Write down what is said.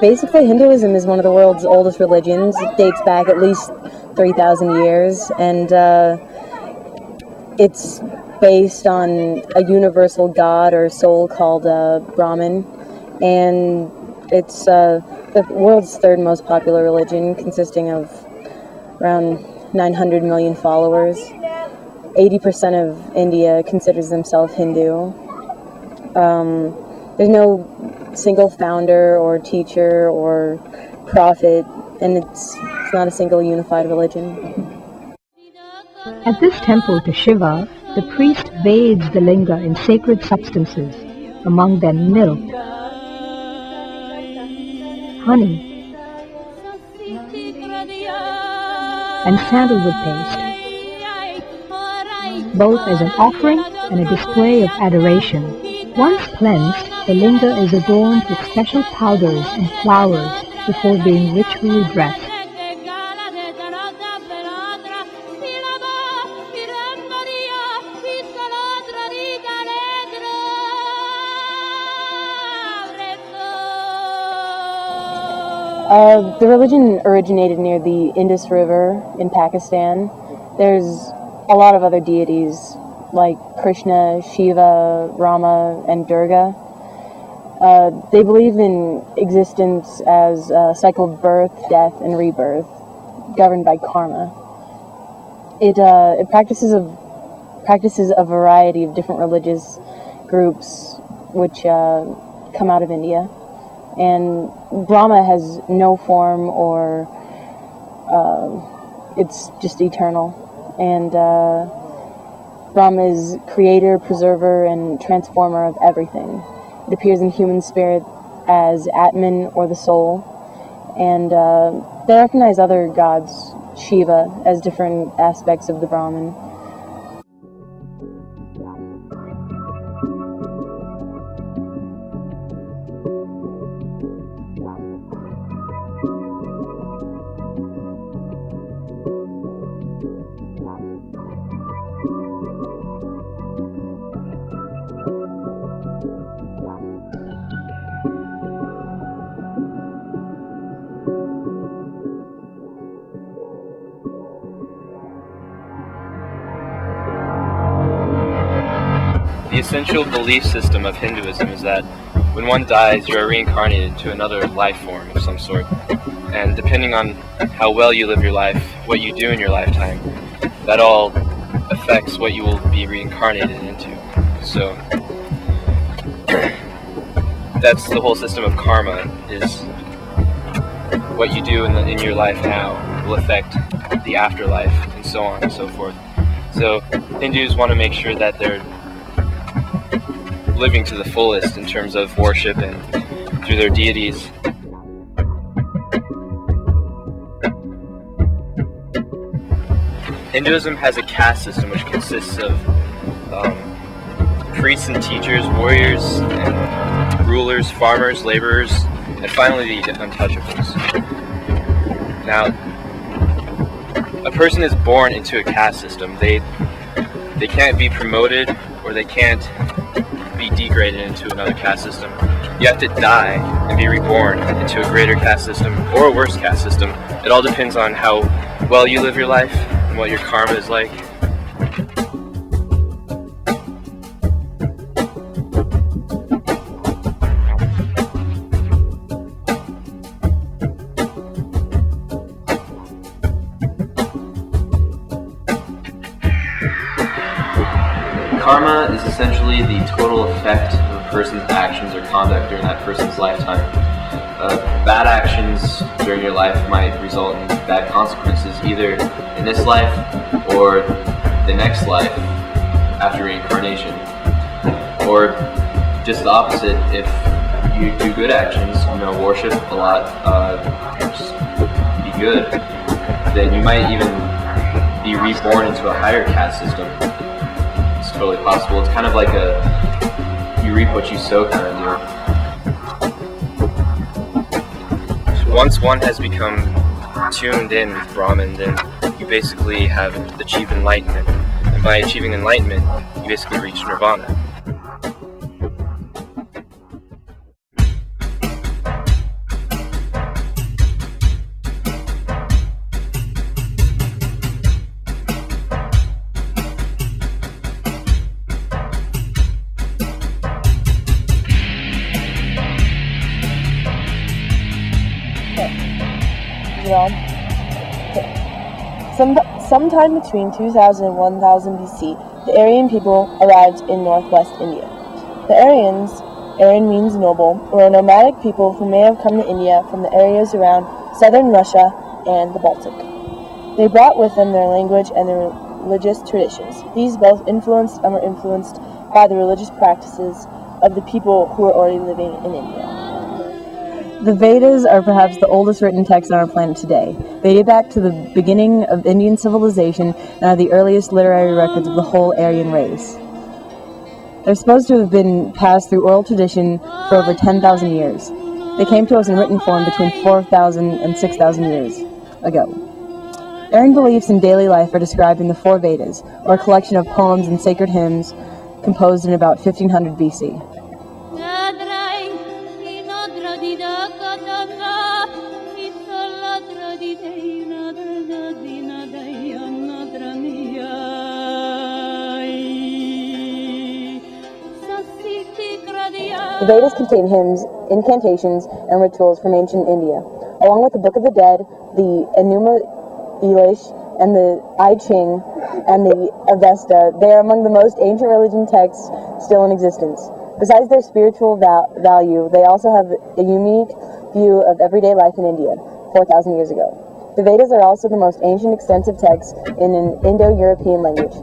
Basically, Hinduism is one of the world's oldest religions. It dates back at least 3,000 years, and it's based on a universal god or soul called Brahman, and it's the world's third most popular religion, consisting of around 900 million followers. 80% of India considers themselves Hindu. There's no single founder or teacher or prophet, and it's not a single unified religion. At this temple to Shiva, the priest bathes the linga in sacred substances, among them milk, honey, and sandalwood paste, both as an offering and a display of adoration. Once cleansed, the linga is adorned with special powders and flowers before being ritually dressed. The religion originated near the Indus River in Pakistan. There's a lot of other deities like Krishna, Shiva, Rama, and Durga. They believe in existence as a cycle of birth, death, and rebirth, governed by karma. It practices a variety of different religious groups which come out of India. And Brahma has no form or it's just eternal. And Brahma is creator, preserver, and transformer of everything. It appears in human spirit as Atman, or the soul. And they recognize other gods, Shiva, as different aspects of the Brahman. The essential belief system of Hinduism is that when one dies, you are reincarnated into another life form of some sort. And depending on how well you live your life, what you do in your lifetime, that all affects what you will be reincarnated into. So that's the whole system of karma, is what you do in your life now will affect the afterlife, and so on and so forth. So Hindus want to make sure that they're living to the fullest in terms of worship and through their deities. Hinduism has a caste system which consists of priests and teachers, warriors and rulers, farmers, laborers, and finally the untouchables. Now, a person is born into a caste system. They can't be promoted, or they can't be degraded into another caste system. You have to die and be reborn into a greater caste system or a worse caste system. It all depends on how well you live your life and what your karma is like. Karma is essentially the total effect of a person's actions or conduct during that person's lifetime. Bad actions during your life might result in bad consequences, either in this life or the next life after reincarnation. Or just the opposite, if you do good actions, worship a lot, just be good, then you might even be reborn into a higher caste system. Totally possible. It's kind of like you reap what you sow kind of deal. So once one has become tuned in with Brahman, then you basically have achieved enlightenment. And by achieving enlightenment, you basically reach nirvana. Sometime between 2000 and 1000 BC, the Aryan people arrived in northwest India. The Aryans, Aryan means noble, were a nomadic people who may have come to India from the areas around southern Russia and the Baltic. They brought with them their language and their religious traditions. These both influenced and were influenced by the religious practices of the people who were already living in India. The Vedas are perhaps the oldest written texts on our planet today. They date back to the beginning of Indian civilization and are the earliest literary records of the whole Aryan race. They're supposed to have been passed through oral tradition for over 10,000 years. They came to us in written form between 4,000 and 6,000 years ago. Aryan beliefs in daily life are described in the four Vedas, or a collection of poems and sacred hymns composed in about 1500 BC. The Vedas contain hymns, incantations, and rituals from ancient India, along with the Book of the Dead, the Enuma Elish, and the I Ching, and the Avesta. They are among the most ancient religion texts still in existence. Besides their spiritual value, they also have a unique view of everyday life in India, 4,000 years ago. The Vedas are also the most ancient extensive texts in an Indo-European language.